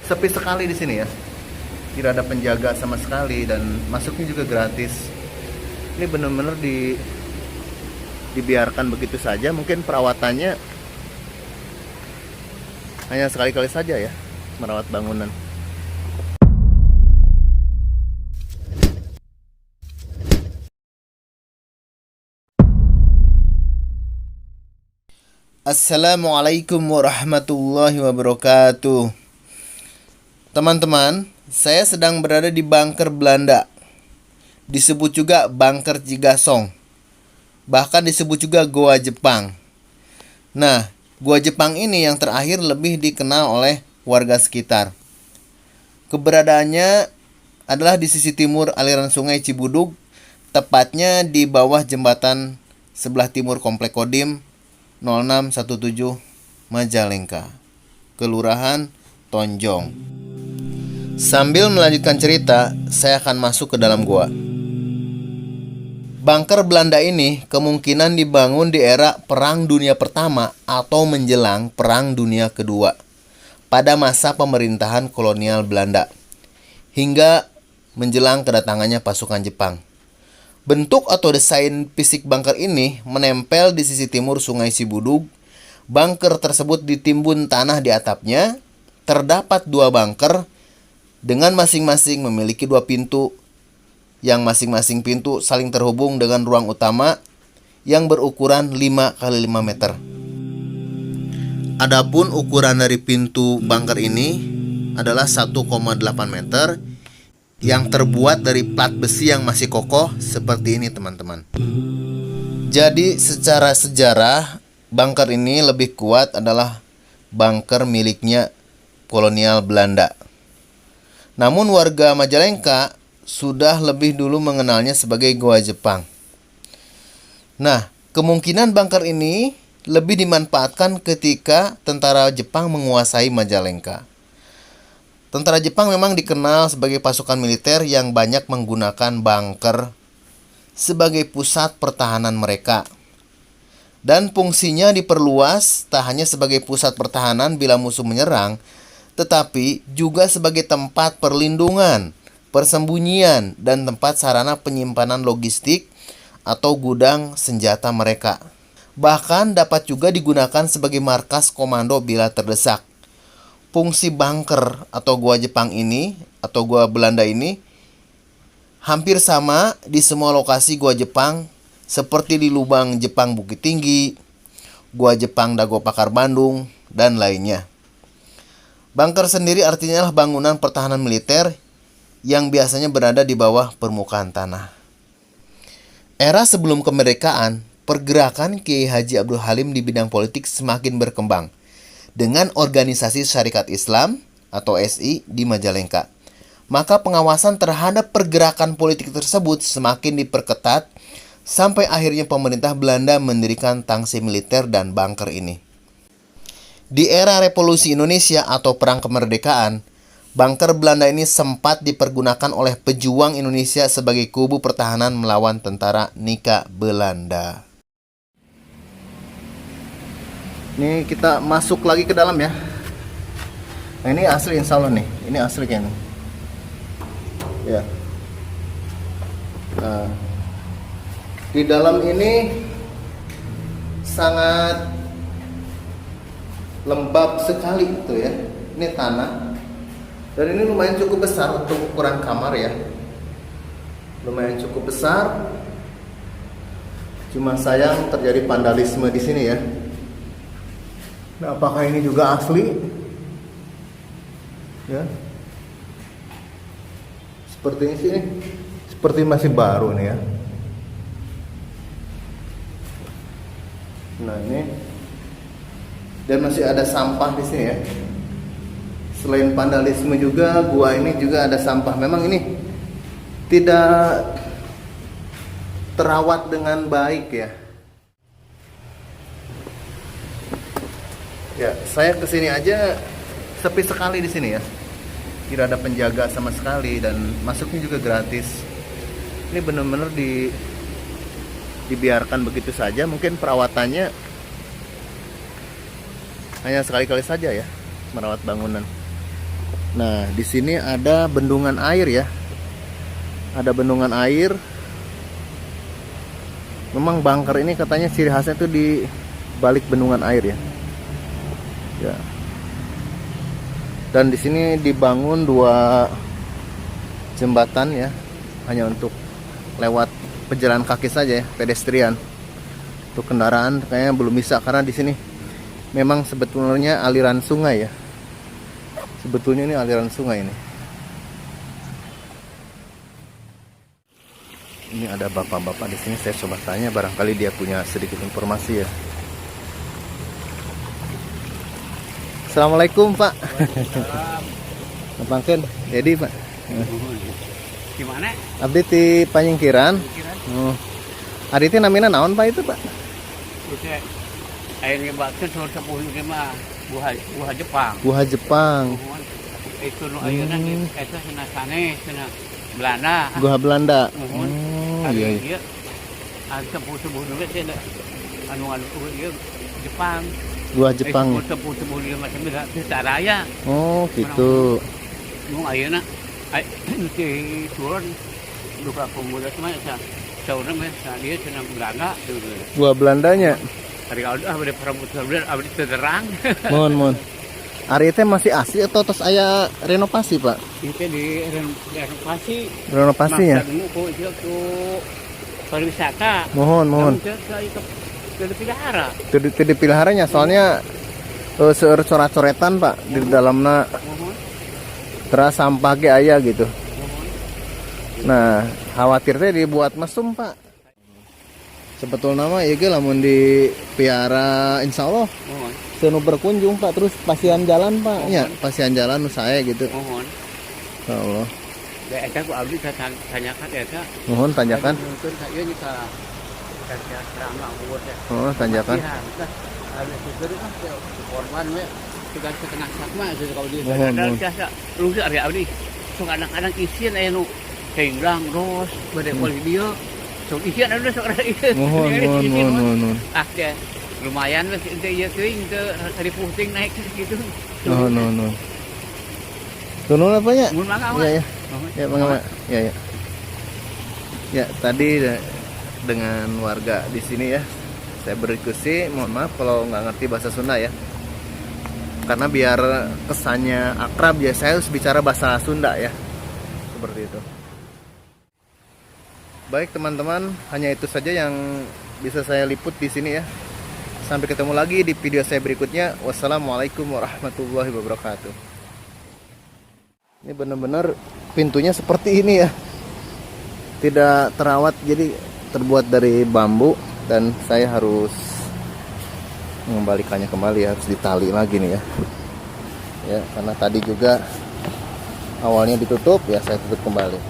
sepi sekali di sini ya. Tidak ada penjaga sama sekali dan masuknya juga gratis. Ini benar-benar dibiarkan begitu saja. Mungkin perawatannya hanya sekali-kali saja ya, merawat bangunan. Assalamualaikum warahmatullahi wabarakatuh. Teman-teman, saya sedang berada di bunker Belanda. Disebut juga bunker Cigasong. Bahkan disebut juga Goa Jepang. Nah, Goa Jepang ini yang terakhir lebih dikenal oleh warga sekitar. Keberadaannya adalah di sisi timur aliran sungai Cibudug, tepatnya di bawah jembatan sebelah timur Komplek Kodim 0617 Majalengka, Kelurahan Tonjong. Sambil melanjutkan cerita, saya akan masuk ke dalam gua. Bunker Belanda ini kemungkinan dibangun di era Perang Dunia Pertama atau menjelang Perang Dunia Kedua pada masa pemerintahan kolonial Belanda hingga menjelang kedatangannya pasukan Jepang. Bentuk atau desain fisik bunker ini menempel di sisi timur sungai Cibudug. Bunker tersebut ditimbun tanah di atapnya. Terdapat 2 bunker dengan masing-masing memiliki 2 pintu, yang masing-masing pintu saling terhubung dengan ruang utama yang berukuran 5 x 5 meter. Adapun ukuran dari pintu bunker ini adalah 1,8 meter yang terbuat dari plat besi yang masih kokoh seperti ini, teman-teman. Jadi secara sejarah, bunker ini lebih kuat adalah bunker miliknya kolonial Belanda. Namun warga Majalengka sudah lebih dulu mengenalnya sebagai Goa Jepang. Nah, kemungkinan bunker ini lebih dimanfaatkan ketika tentara Jepang menguasai Majalengka. Tentara Jepang memang dikenal sebagai pasukan militer yang banyak menggunakan bunker sebagai pusat pertahanan mereka. Dan fungsinya diperluas tak hanya sebagai pusat pertahanan bila musuh menyerang, tetapi juga sebagai tempat perlindungan, persembunyian, dan tempat sarana penyimpanan logistik atau gudang senjata mereka. Bahkan dapat juga digunakan sebagai markas komando bila terdesak. Fungsi bunker atau gua Jepang ini atau gua Belanda ini hampir sama di semua lokasi gua Jepang, seperti di lubang Jepang Bukit Tinggi, gua Jepang Dago Pakar Bandung, dan lainnya. Bunker sendiri artinya adalah bangunan pertahanan militer yang biasanya berada di bawah permukaan tanah. Era sebelum kemerdekaan, pergerakan Kiai Haji Abdul Halim di bidang politik semakin berkembang dengan organisasi Syarikat Islam atau SI di Majalengka. Maka pengawasan terhadap pergerakan politik tersebut semakin diperketat sampai akhirnya pemerintah Belanda mendirikan tangsi militer dan bunker ini. Di era Revolusi Indonesia atau Perang Kemerdekaan, bunker Belanda ini sempat dipergunakan oleh pejuang Indonesia sebagai kubu pertahanan melawan tentara Nika Belanda. Ini kita masuk lagi ke dalam ya. Nah, ini asli insya Allah nih. Ini asli kayaknya. Ya. Nah, di dalam ini sangat lembab sekali itu ya. Ini tanah. Dan ini lumayan cukup besar untuk ukuran kamar ya. Lumayan cukup besar. Cuma sayang terjadi vandalisme di sini ya. Nah, apakah ini juga asli? Ya. Seperti ini sih, seperti masih baru nih ya. Nah, ini dan masih ada sampah di sini ya. Selain vandalisme juga, gua ini juga ada sampah. Memang ini tidak terawat dengan baik ya. Ya, saya kesini aja sepi sekali di sini ya. Tidak ada penjaga sama sekali dan masuknya juga gratis. Ini benar-benar dibiarkan begitu saja. Mungkin perawatannya hanya sekali-kali saja ya, merawat bangunan. Nah, di sini ada bendungan air ya. Ada bendungan air. Memang bunker ini katanya ciri khasnya itu di balik bendungan air ya. Ya. Dan di sini dibangun 2 jembatan ya, hanya untuk lewat pejalan kaki saja ya, pedestrian. Untuk kendaraan kayaknya belum bisa karena di sini memang sebetulnya aliran sungai ya. Sebetulnya ini aliran sungai ini. Ini ada bapak-bapak di sini, saya coba tanya barangkali dia punya sedikit informasi ya. Assalamualaikum Pak. Ngapain? Jadi Pak. Gimana? Abdi di Panyingkiran. Oh. Ari teh namina naon Pak itu Pak? Itu air ngebakkeun 10 mah buah Jepang. Buah Jepang. Itu nu ayeuna eta cenah sanes cenah Belanda. Buah Belanda. Oh iya. Iya. Ari sepuh-sepuh dulu teh anu ieu Jepang. Buah Jepang. Sepuh-sepuh dulu macam teh Saraya. Oh, gitu. Nu ayeuna si turun lupa pemuda mah eta sauna mah dia cenah Belanda. Buah Belandanya. Hari kalau ada perabot abdi terang. Mohon. Ari teh masih asli atau terus aya renovasi Pak? Itu di renovasi. Renovasinya? Maksa dulu itu ke pariwisata. Mohon. Ke dipelihara. Itu dipeliharanya soalnya seueur coret-coretan Pak di dalamna. Terus sampah ge aya gitu. Nah, khawatir teh dibuat mesum Pak. Sebetul nama ya ge lamun dipiara insyaallah senu berkunjung Pak, terus pasian jalan Pak. Ya, pasian jalan nu sae gitu. Mohon. Insyaallah. Da eta ku abdi tanyakan eta. Mohon tanyakan. Mungkin ieu nya ka serama buat ya. Oh, tanyakan. Ada sesuatu kan korban we juga setengah sakma itu kalau dia Mohon. biasa lu sih abdi sok kadang-kadang isian aya nu henglang ros bade kuali dia sok isian ada sok ada ieu. Mohon. Ah dia lumayan lah itu ieu teuing teu hari puting naik gitu. No. Tunun apa ya? Mun mangga. Iya. Ya, mangga. Ya. Ya, tadi dengan warga di sini ya. Saya berdiskusi, mohon maaf kalau nggak ngerti bahasa Sunda ya. Karena biar kesannya akrab ya, saya harus bicara bahasa Sunda ya. Seperti itu. Baik teman-teman, hanya itu saja yang bisa saya liput di sini ya. Sampai ketemu lagi di video saya berikutnya. Wassalamualaikum warahmatullahi wabarakatuh. Ini benar-benar pintunya seperti ini ya. Tidak terawat, jadi terbuat dari bambu. Dan saya harus mengembalikannya kembali, harus ditali lagi nih ya. Ya, karena tadi juga awalnya ditutup ya, saya tutup kembali.